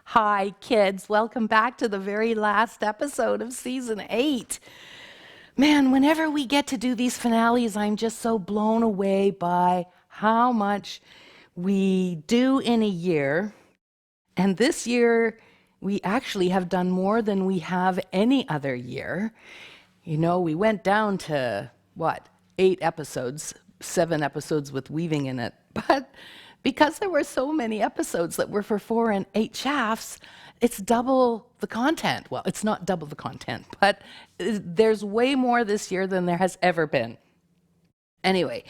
Hi, kids. Welcome back to the very last episode of season 8. Man, whenever we get to do these finales, I'm just so blown away by how much we do in a year. And this year, we actually have done more than we have any other year. You know, we went down to, 8 episodes, 7 episodes with weaving in it. But because there were so many episodes that were for 4 and 8 shafts, it's double the content. Well, it's not double the content, but there's way more this year than there has ever been. Anyway,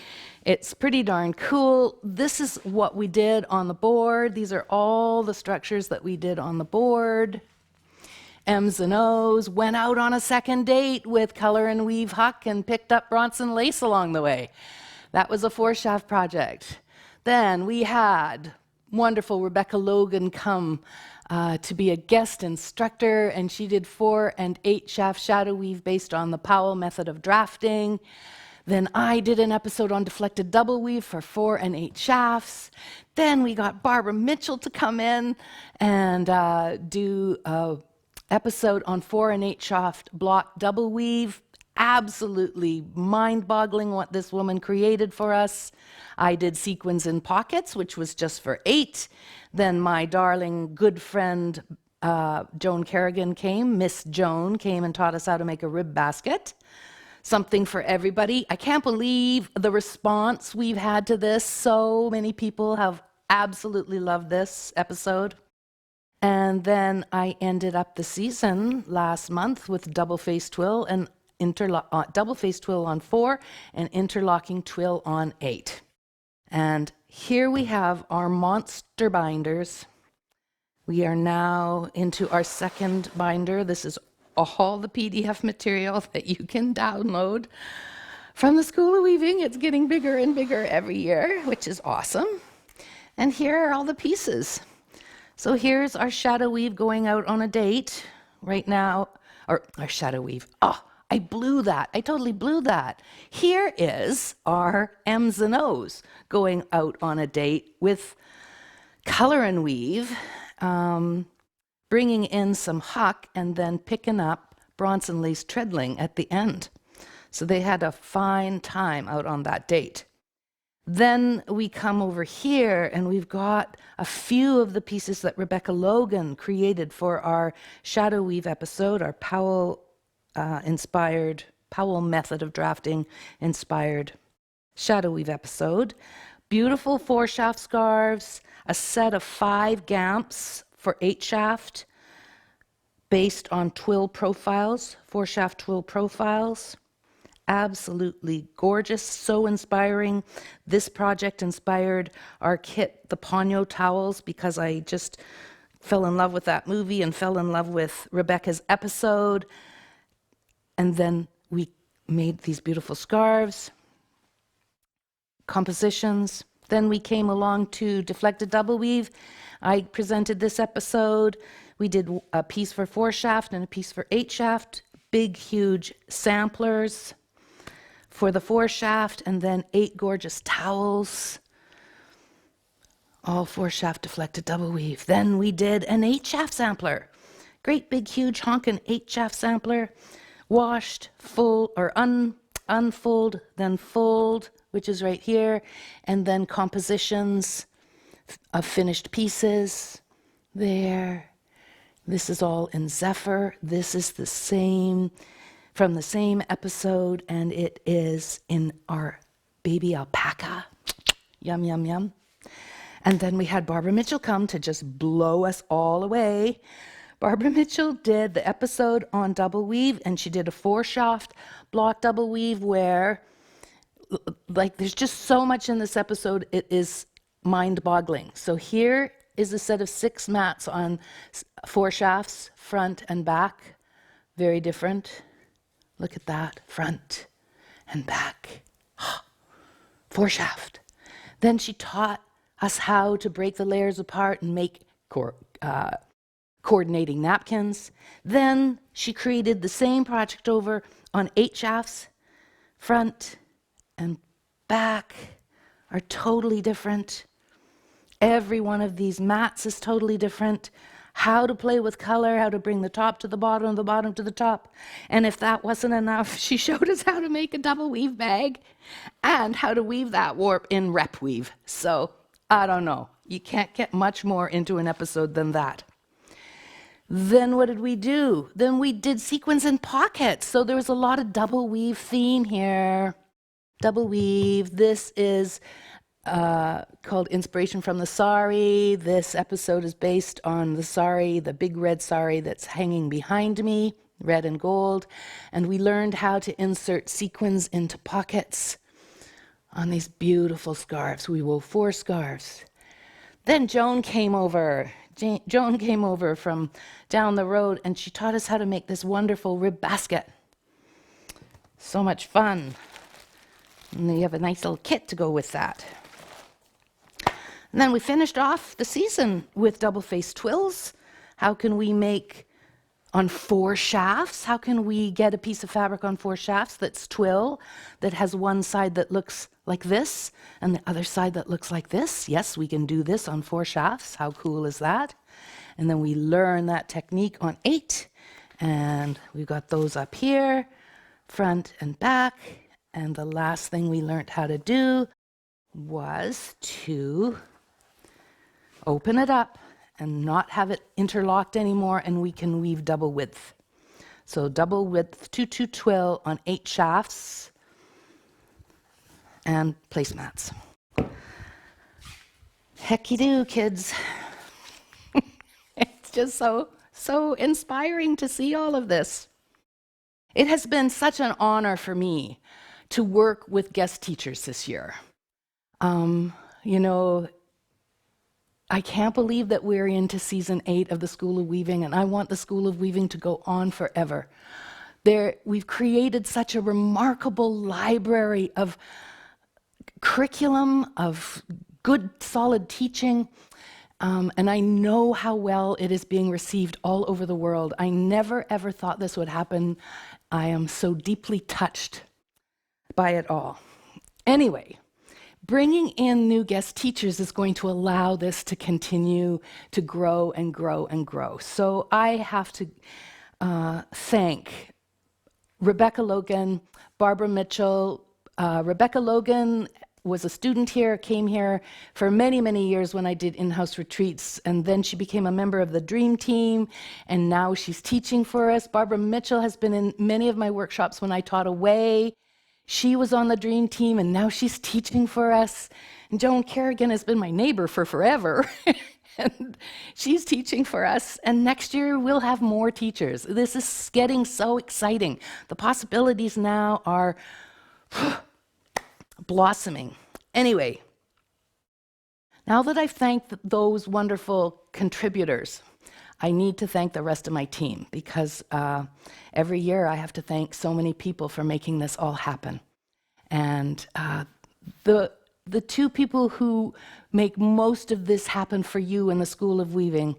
it's pretty darn cool. This is what we did on the board. These are all the structures that we did on the board. M's and O's, went out on a second date with Color and Weave Huck and picked up Bronson lace along the way. That was a 4-shaft project. Then we had wonderful Rebecca Logan come to be a guest instructor, and she did 4 and 8 shaft shadow weave based on the Powell method of drafting. Then I did an episode on deflected double weave for 4 and 8 shafts. Then we got Barbara Mitchell to come in and do a episode on 4 and 8 shaft block double weave. Absolutely mind-boggling what this woman created for us. I did sequins in pockets, which was just for 8. Then my darling good friend Joan Kerrigan came. Miss Joan came and taught us how to make a rib basket. Something for everybody. I can't believe the response we've had to this. So many people have absolutely loved this episode. And then I ended up the season last month with double face twill and double face twill on 4 and interlocking twill on 8. And here we have our monster binders. We are now into our second binder. This is all the PDF material that you can download from the School of Weaving. It's getting bigger and bigger every year, which is awesome. And here are all the pieces. So here's our shadow weave going out on a date right now, or our shadow weave. Oh, I blew that. I totally blew that. Here is our M's and O's going out on a date with Color and Weave, bringing in some Huck and then picking up Bronson lace treadling at the end. So they had a fine time out on that date. Then we come over here and we've got a few of the pieces that Rebecca Logan created for our shadow weave episode, our Powell method of drafting inspired shadow weave episode. Beautiful 4-shaft scarves, a set of 5 gamps for 8 shaft based on twill profiles, 4-shaft twill profiles. Absolutely gorgeous, so inspiring. This project inspired our kit, the Ponyo towels, because I just fell in love with that movie and fell in love with Rebecca's episode. And then we made these beautiful scarves, compositions. Then we came along to deflected double weave. I presented this episode. We did a piece for 4-shaft and a piece for 8-shaft, big, huge samplers for the 4-shaft, and then 8 gorgeous towels, all 4-shaft deflected double weave. Then we did an 8-shaft sampler, great big huge honkin' 8-shaft sampler, washed, full or unfold, then fold, which is right here, and then compositions of finished pieces there. This is all in Zephyr. This is the same from the same episode, and it is in our baby alpaca. Yum, yum, yum. And then we had Barbara Mitchell come to just blow us all away. Barbara Mitchell did the episode on double weave, and she did a 4-shaft block double weave where, like, there's just so much in this episode, it is mind-boggling. So here is a set of 6 mats on 4 shafts, front and back. Very different. Look at that, front and back. 4-shaft. Then she taught us how to break the layers apart and make coordinating napkins. Then she created the same project over on 8 shafts. Front and back are totally different. Every one of these mats is totally different. How to play with color, how to bring the top to the bottom to the top. And if that wasn't enough, she showed us how to make a double weave bag and how to weave that warp in rep weave. So I don't know. You can't get much more into an episode than that. Then what did we do? Then we did sequins and pockets. So there was a lot of double weave theme here. Double weave. This is called Inspiration from the Sari. This episode is based on the sari, the big red sari that's hanging behind me, red and gold. And we learned how to insert sequins into pockets on these beautiful scarves. We wove 4 scarves. Then Joan came over. Joan came over from down the road, and she taught us how to make this wonderful rib basket. So much fun. And then you have a nice little kit to go with that. And then we finished off the season with double-faced twills. How can we make on 4 shafts? How can we get a piece of fabric on 4 shafts that's twill, that has one side that looks like this and the other side that looks like this? Yes, we can do this on 4 shafts. How cool is that? And then we learn that technique on 8. And we've got those up here, front and back. And the last thing we learned how to do was to open it up and not have it interlocked anymore, and we can weave double width. So double width 2-2 twill on 8 shafts and placemats. Hecky-doo, kids. It's just so inspiring to see all of this. It has been such an honor for me to work with guest teachers this year. You know, I can't believe that we're into season 8 of the School of Weaving, and I want the School of Weaving to go on forever. We've created such a remarkable library of curriculum, of good, solid teaching, and I know how well it is being received all over the world. I never, ever thought this would happen. I am so deeply touched by it all. Anyway, bringing in new guest teachers is going to allow this to continue to grow and grow and grow. So I have to thank Rebecca Logan, Barbara Mitchell. Rebecca Logan was a student here, came here for many, many years when I did in-house retreats, and then she became a member of the Dream Team, and now she's teaching for us. Barbara Mitchell has been in many of my workshops when I taught away. She was on the Dream Team, and now she's teaching for us. And Joan Kerrigan has been my neighbor for forever, and she's teaching for us. And next year, we'll have more teachers. This is getting so exciting. The possibilities now are blossoming. Anyway, now that I've thanked those wonderful contributors, I need to thank the rest of my team, because every year I have to thank so many people for making this all happen. And the 2 people who make most of this happen for you in the School of Weaving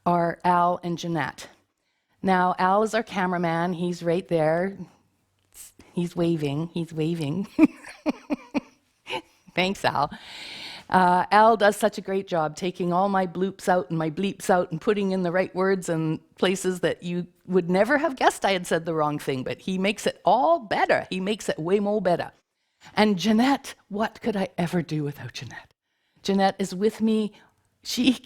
are Al and Jeanette. Now, Al is our cameraman. He's right there. He's waving. He's waving. Thanks, Al. Al does such a great job taking all my bloops out and my bleeps out and putting in the right words and places that you would never have guessed I had said the wrong thing, but he makes it all better. He makes it way more better. And Jeanette, what could I ever do without Jeanette? Jeanette is with me. She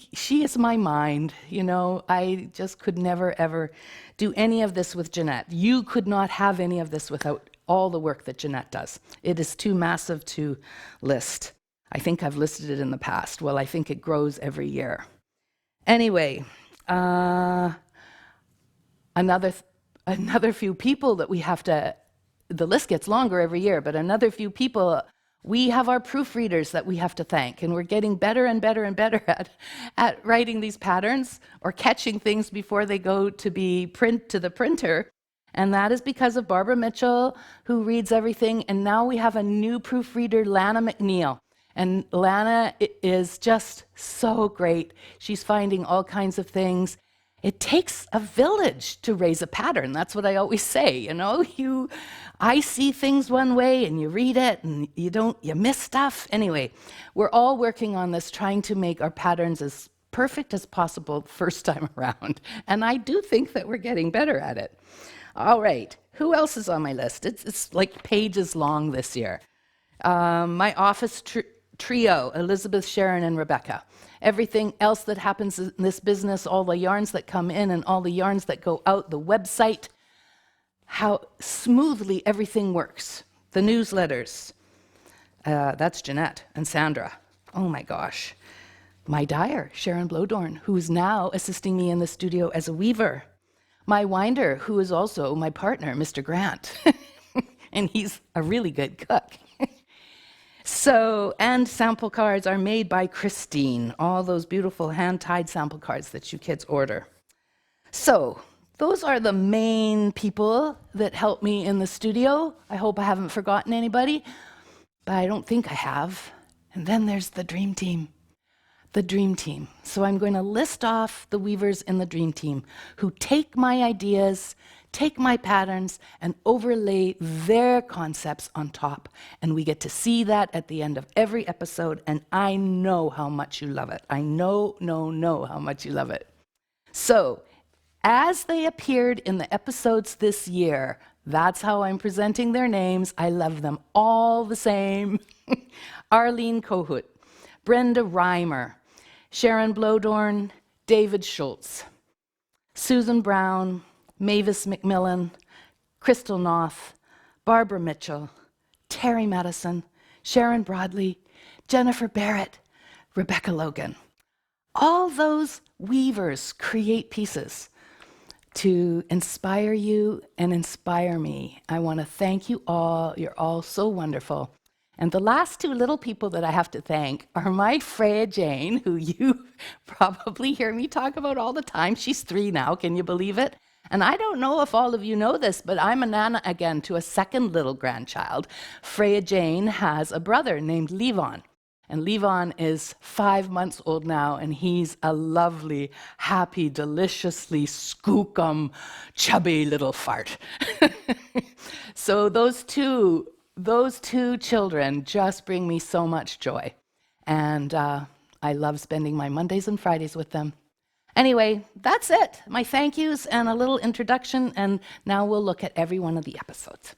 is my mind. You know, I just could never, ever do any of this with Jeanette. You could not have any of this without all the work that Jeanette does. It is too massive to list. I think I've listed it in the past. Well, I think it grows every year. Anyway, another few people that we have to, the list gets longer every year, but another few people, we have our proofreaders that we have to thank, and we're getting better and better and better at writing these patterns or catching things before they go to be print to the printer. And that is because of Barbara Mitchell, who reads everything. And now we have a new proofreader, Lana McNeil. And Lana is just so great. She's finding all kinds of things. It takes a village to raise a pattern. That's what I always say, I see things one way and you read it and you miss stuff. Anyway, we're all working on this, trying to make our patterns as perfect as possible first time around. And I do think that we're getting better at it. All right, who else is on my list? It's like pages long this year. My office trio, Elizabeth, Sharon, and Rebecca. Everything else that happens in this business, all the yarns that come in and all the yarns that go out, the website, how smoothly everything works. The newsletters, that's Jeanette and Sandra. Oh my gosh. My dyer, Sharon Blodorn, who is now assisting me in the studio as a weaver. My winder, who is also my partner, Mr. Grant. And he's a really good cook. And sample cards are made by Christine, all those beautiful hand-tied sample cards that you kids order. So, those are the main people that help me in the studio. I hope I haven't forgotten anybody, but I don't think I have. And then there's the dream team. The dream team. So I'm going to list off the weavers in the dream team who take my ideas, take my patterns, and overlay their concepts on top. And we get to see that at the end of every episode, and I know how much you love it. I know how much you love it. So, as they appeared in the episodes this year, that's how I'm presenting their names. I love them all the same. Arlene Kohut, Brenda Reimer, Sharon Blodorn, David Schultz, Susan Brown, Mavis McMillan, Crystal Noth, Barbara Mitchell, Terry Madison, Sharon Broadley, Jennifer Barrett, Rebecca Logan. All those weavers create pieces to inspire you and inspire me. I want to thank you all. You're all so wonderful. And the last two little people that I have to thank are my Freya Jane, who you probably hear me talk about all the time. She's 3 now, can you believe it? And I don't know if all of you know this, but I'm a nana again to a second little grandchild. Freya Jane has a brother named Levon. And Levon is 5 months old now, and he's a lovely, happy, deliciously skookum, chubby little fart. So those two children just bring me so much joy. And I love spending my Mondays and Fridays with them. Anyway, that's it. My thank yous and a little introduction, and now we'll look at every one of the episodes.